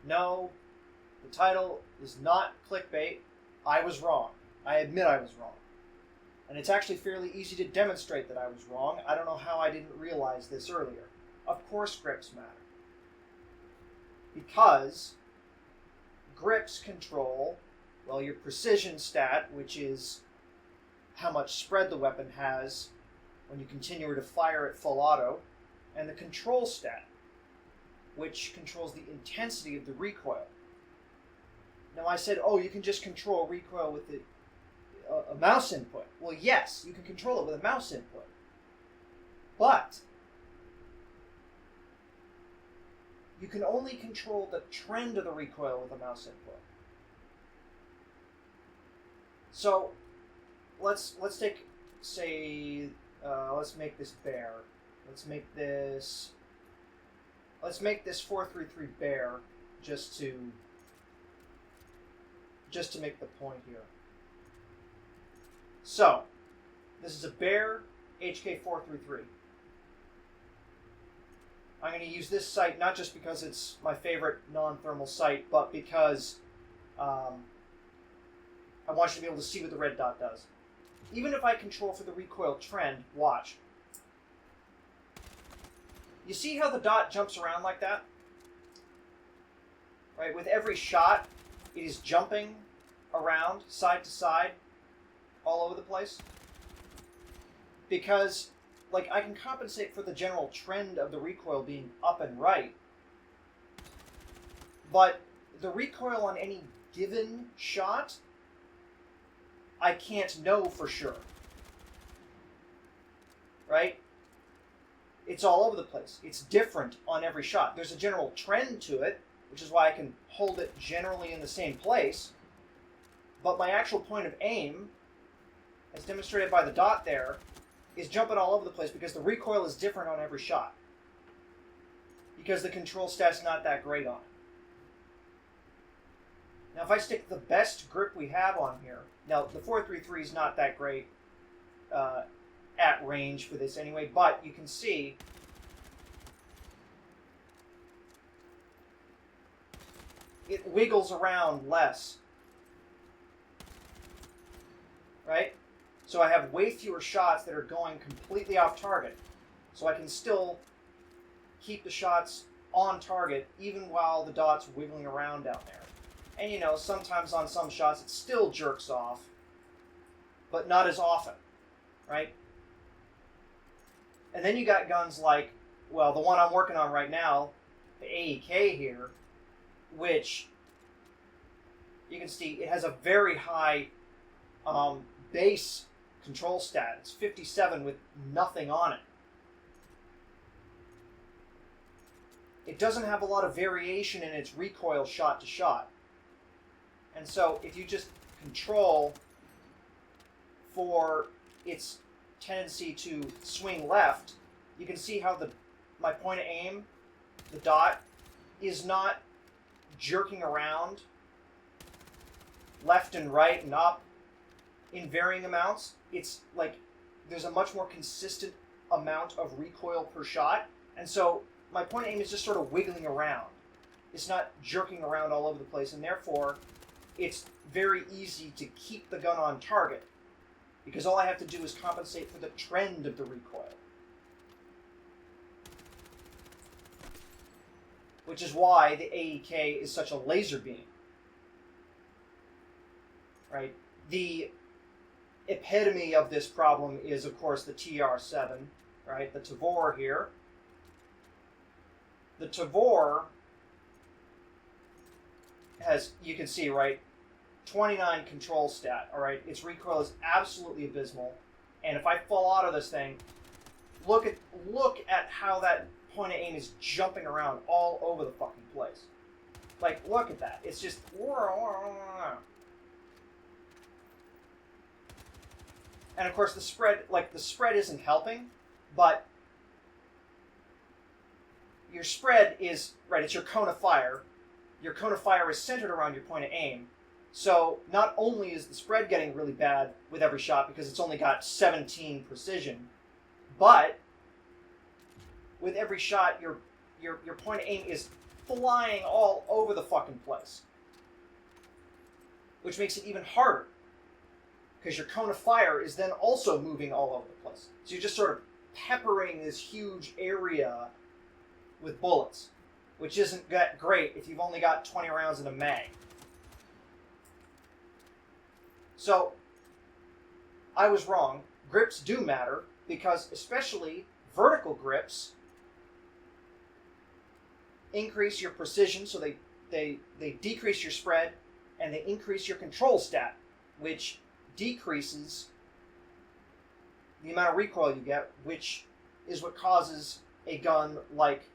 No, the title is not clickbait. I was wrong. I admit I was wrong. And it's actually fairly easy to demonstrate that I was wrong. I don't know how I didn't realize this earlier. Of course grips matter. Because grips control, well, your precision stat, which is how much spread the weapon has when you continue to fire at full auto, and the control stat, which controls the intensity of the recoil. Now I said, oh, you can just control recoil with a mouse input. Well, yes, you can control it with a mouse input. But you can only control the trend of the recoil with a mouse input. So let's take, say, let's make this bear. Let's make this 433 bear just to make the point here. So, this is a Bear HK433. I'm going to use this sight not just because it's my favorite non-thermal sight, but because I want you to be able to see what the red dot does. Even if I control for the recoil trend, watch. You see how the dot jumps around like that? Right, with every shot, it is jumping around, side to side, all over the place. Because, like, I can compensate for the general trend of the recoil being up and right, but the recoil on any given shot, I can't know for sure. Right? It's all over the place. It's different on every shot. There's a general trend to it, which is why I can hold it generally in the same place. But my actual point of aim, as demonstrated by the dot there, is jumping all over the place because the recoil is different on every shot. Because the control stat's not that great on it. Now if I stick the best grip we have on here, now the 433 is not that great at range for this anyway, but you can see it wiggles around less. Right? So I have way fewer shots that are going completely off target. So I can still keep the shots on target even while the dot's wiggling around down there. And you know, sometimes on some shots it still jerks off, but not as often, right? And then you got guns like, well, the one I'm working on right now, the AEK here, which you can see it has a very high base control stat. It's 57 with nothing on it. It doesn't have a lot of variation in its recoil shot to shot. And so if you just control for its tendency to swing left, you can see how my point of aim, the dot, is not jerking around left and right and up in varying amounts. It's like there's a much more consistent amount of recoil per shot. And so my point of aim is just sort of wiggling around. It's not jerking around all over the place, and therefore it's very easy to keep the gun on target because all I have to do is compensate for the trend of the recoil. Which is why the AEK is such a laser beam. Right? The epitome of this problem is, of course, the TR7, right? The Tavor here. The Tavor has, you can see, right, 29 control stat, all right? Its recoil is absolutely abysmal. And if I fall out of this thing, look at how that point of aim is jumping around all over the fucking place. Like, look at that. It's just... And of course the spread isn't helping, but your spread is, right, it's your cone of fire. Your cone of fire is centered around your point of aim. So not only is the spread getting really bad with every shot because it's only got 17 precision, but with every shot your point of aim is flying all over the fucking place. Which makes it even harder. Because your cone of fire is then also moving all over the place. So you're just sort of peppering this huge area with bullets. Which isn't that great if you've only got 20 rounds in a mag. So, I was wrong. Grips do matter, because especially vertical grips increase your precision, so they decrease your spread, and they increase your control stat, which decreases the amount of recoil you get, which is what causes a gun like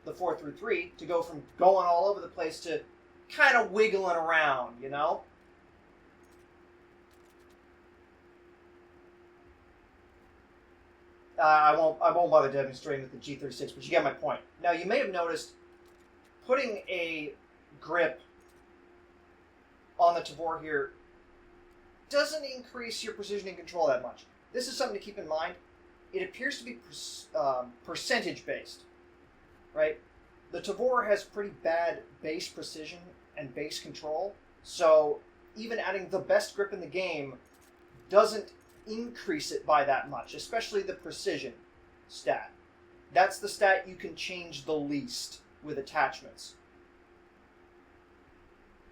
the 4-3 to go from going all over the place to kind of wiggling around, you know? I won't bother demonstrating with the G36, but you get my point. Now, you may have noticed putting a grip on the Tavor here doesn't increase your precision and control that much. This is something to keep in mind. It appears to be percentage-based, right? The Tavor has pretty bad base precision and base control, so even adding the best grip in the game doesn't increase it by that much, especially the precision stat. That's the stat you can change the least with attachments.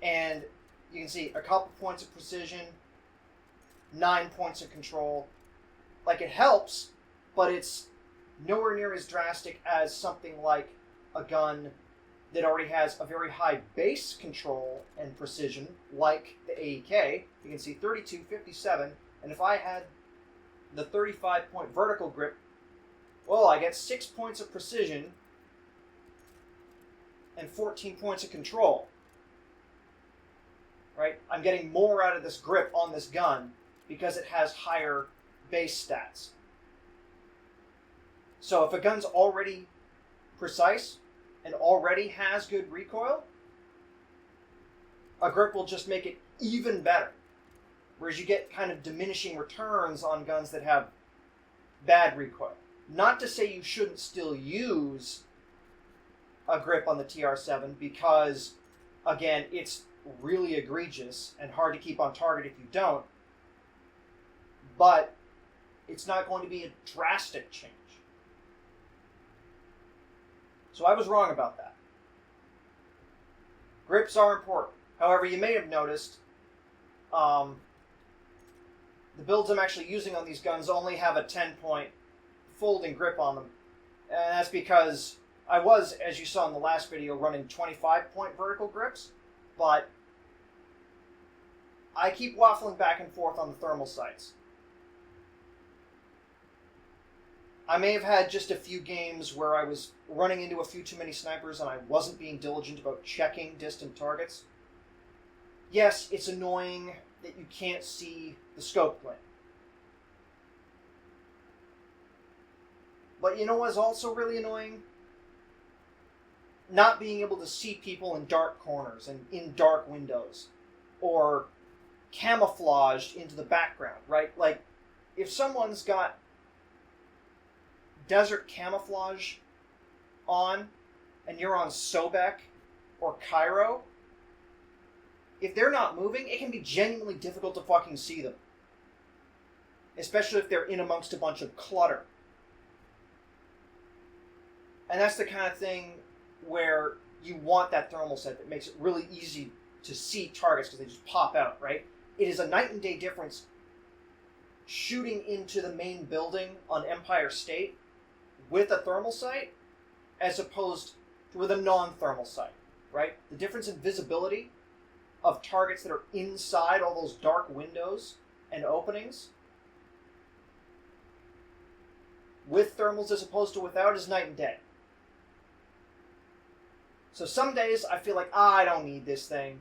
And you can see a couple points of precision, 9 points of control. Like, it helps, but it's nowhere near as drastic as something like a gun that already has a very high base control and precision, like the AEK. You can see 32, 57, and if I had the 35-point vertical grip, well, I get 6 points of precision and 14 points of control. Right? I'm getting more out of this grip on this gun because it has higher base stats. So if a gun's already precise and already has good recoil, a grip will just make it even better. Whereas you get kind of diminishing returns on guns that have bad recoil. Not to say you shouldn't still use a grip on the TR7 because, again, it's really egregious and hard to keep on target if you don't. But it's not going to be a drastic change. So I was wrong about that. Grips are important. However, you may have noticed the builds I'm actually using on these guns only have a 10-point folding grip on them. And that's because I was, as you saw in the last video, running 25-point vertical grips, but I keep waffling back and forth on the thermal sights. I may have had just a few games where I was running into a few too many snipers and I wasn't being diligent about checking distant targets. Yes, it's annoying that you can't see the scope plane. But you know what's also really annoying? Not being able to see people in dark corners and in dark windows. Or camouflaged into the background, right? Like, if someone's got desert camouflage on and you're on Sobek or Cairo, if they're not moving, it can be genuinely difficult to fucking see them. Especially if they're in amongst a bunch of clutter. And that's the kind of thing where you want that thermal set that makes it really easy to see targets because they just pop out, right? It is a night and day difference shooting into the main building on Empire State with a thermal sight as opposed to with a non-thermal sight, right? The difference in visibility of targets that are inside all those dark windows and openings with thermals as opposed to without is night and day. So some days I feel like, I don't need this thing.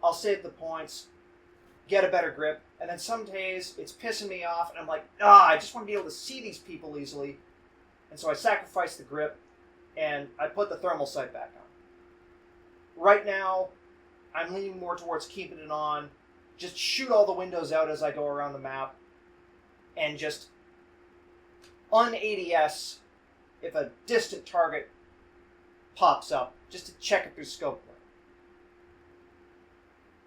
I'll save the points, get a better grip, and then some days it's pissing me off and I'm like, I just want to be able to see these people easily. And so I sacrifice the grip and I put the thermal sight back on. Right now, I'm leaning more towards keeping it on, just shoot all the windows out as I go around the map, and just un-ADS if a distant target pops up just to check if there's scope for it.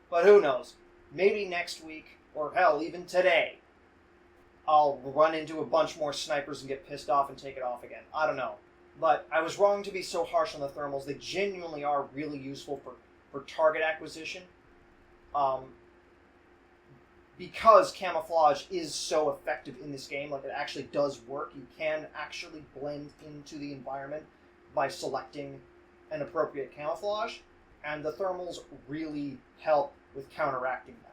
But who knows? Maybe next week, or hell, even today, I'll run into a bunch more snipers and get pissed off and take it off again. I don't know. But I was wrong to be so harsh on the thermals. They genuinely are really useful for target acquisition. Because camouflage is so effective in this game, like it actually does work. You can actually blend into the environment by selecting an appropriate camouflage. And the thermals really help with counteracting that.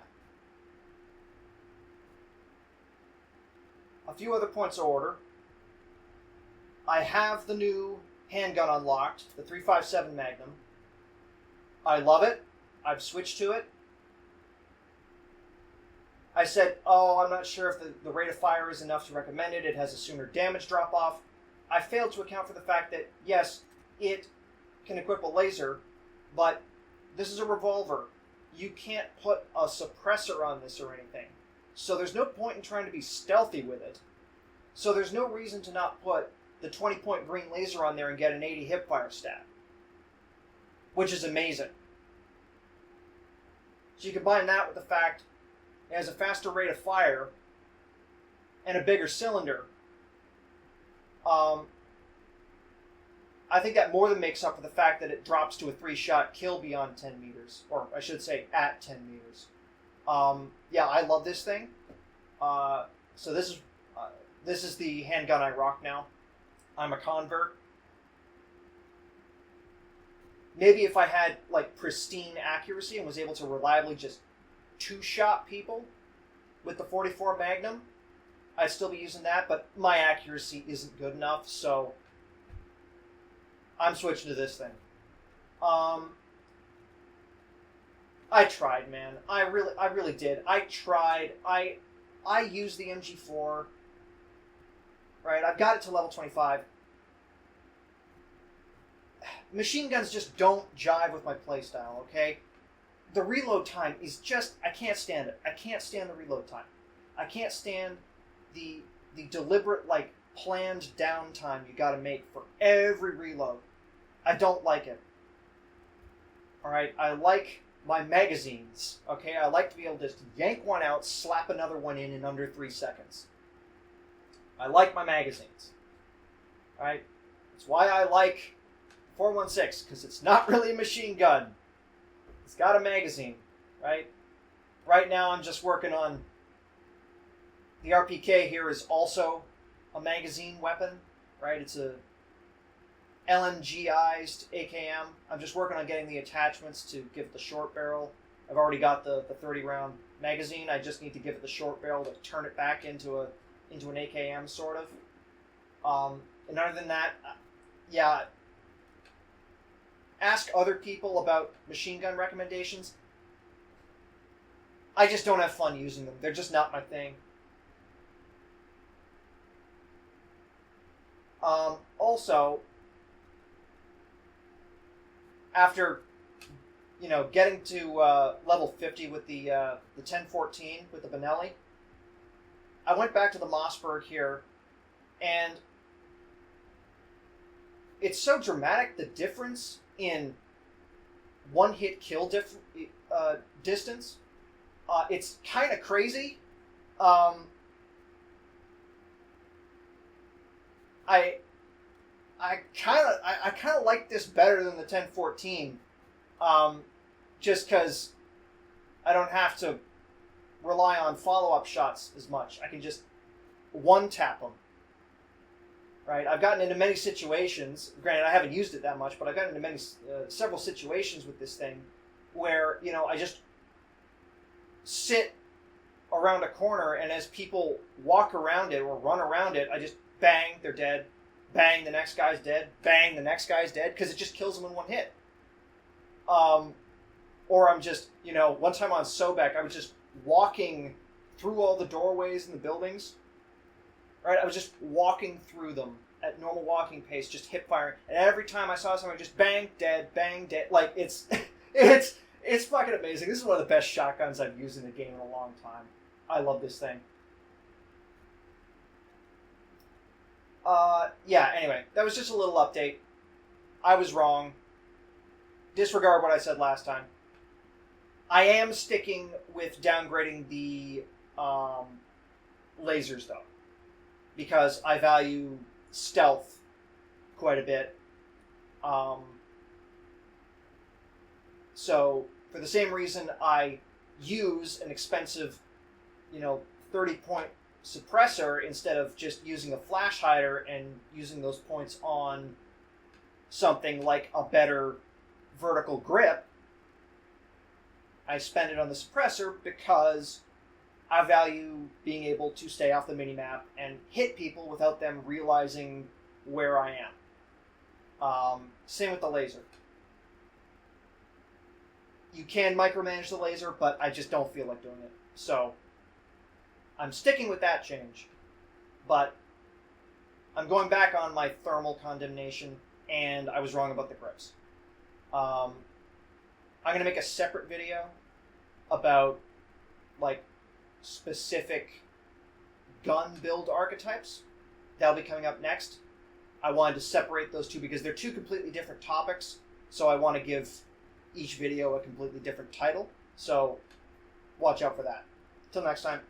A few other points of order. I have the new handgun unlocked, the 357 Magnum. I love it. I've switched to it. I said, I'm not sure if the rate of fire is enough to recommend it. It has a sooner damage drop-off. I failed to account for the fact that, yes, it can equip a laser, but this is a revolver. You can't put a suppressor on this or anything. So there's no point in trying to be stealthy with it. So there's no reason to not put the 20-point green laser on there and get an 80 hipfire stat. Which is amazing. So you combine that with the fact it has a faster rate of fire and a bigger cylinder. I think that more than makes up for the fact that it drops to a 3-shot kill beyond 10 meters. Or I should say at 10 meters. Yeah, I love this thing. So this is the handgun I rock now. I'm a convert. Maybe if I had like pristine accuracy and was able to reliably just 2-shot people with the 44 Magnum, I'd still be using that, but my accuracy isn't good enough, so I'm switching to this thing. I tried, man. I really did. I tried. I used the MG4. Right, I've got it to level 25. Machine guns just don't jive with my playstyle, okay? The reload time is just, I can't stand it. I can't stand the reload time. I can't stand the deliberate, like, planned downtime you gotta make for every reload. I don't like it. Alright, I like my magazines, okay? I like to be able to just yank one out, slap another one in under 3 seconds. I like my magazines. Alright? That's why I like 416, because it's not really a machine gun. It's got a magazine, right? Right now I'm just working on... The RPK here is also a magazine weapon, right? It's a LMGized AKM. I'm just working on getting the attachments to give it the short barrel. I've already got the 30-round magazine. I just need to give it the short barrel to turn it back into an AKM, sort of. And other than that, yeah, ask other people about machine gun recommendations. I just don't have fun using them. They're just not my thing. Also, after, getting to level 50 with the 1014 with the Benelli, I went back to the Mossberg here, and it's so dramatic, the difference in one-hit kill distance. It's kind of crazy. I kind of like this better than the 1014, just because I don't have to rely on follow-up shots as much. I can just one-tap them. Right? I've gotten into many situations. Granted, I haven't used it that much, but I've gotten into several situations with this thing where I just sit around a corner, and as people walk around it or run around it, I just bang, they're dead. Bang, the next guy's dead. Bang, the next guy's dead, because it just kills them in one hit. Or I'm just, one time on Sobek, I was just walking through all the doorways in the buildings. Right, I was just walking through them at normal walking pace, just hip firing, and every time I saw someone, just bang, dead, bang, dead. Like it's fucking amazing. This is one of the best shotguns I've used in a game in a long time. I love this thing. Yeah, anyway, that was just a little update. I was wrong. disregard what I said last time. I am sticking with downgrading the lasers, though, because I value stealth quite a bit. So, for the same reason I use an expensive, 30-point suppressor instead of just using a flash hider and using those points on something like a better vertical grip, I spend it on the suppressor because I value being able to stay off the minimap and hit people without them realizing where I am. Same with the laser. You can micromanage the laser, but I just don't feel like doing it. So, I'm sticking with that change. But I'm going back on my thermal condemnation, and I was wrong about the grips. I'm going to make a separate video about, specific gun build archetypes. That'll be coming up next. I wanted to separate those two because they're two completely different topics, so I want to give each video a completely different title. So, watch out for that. Till next time.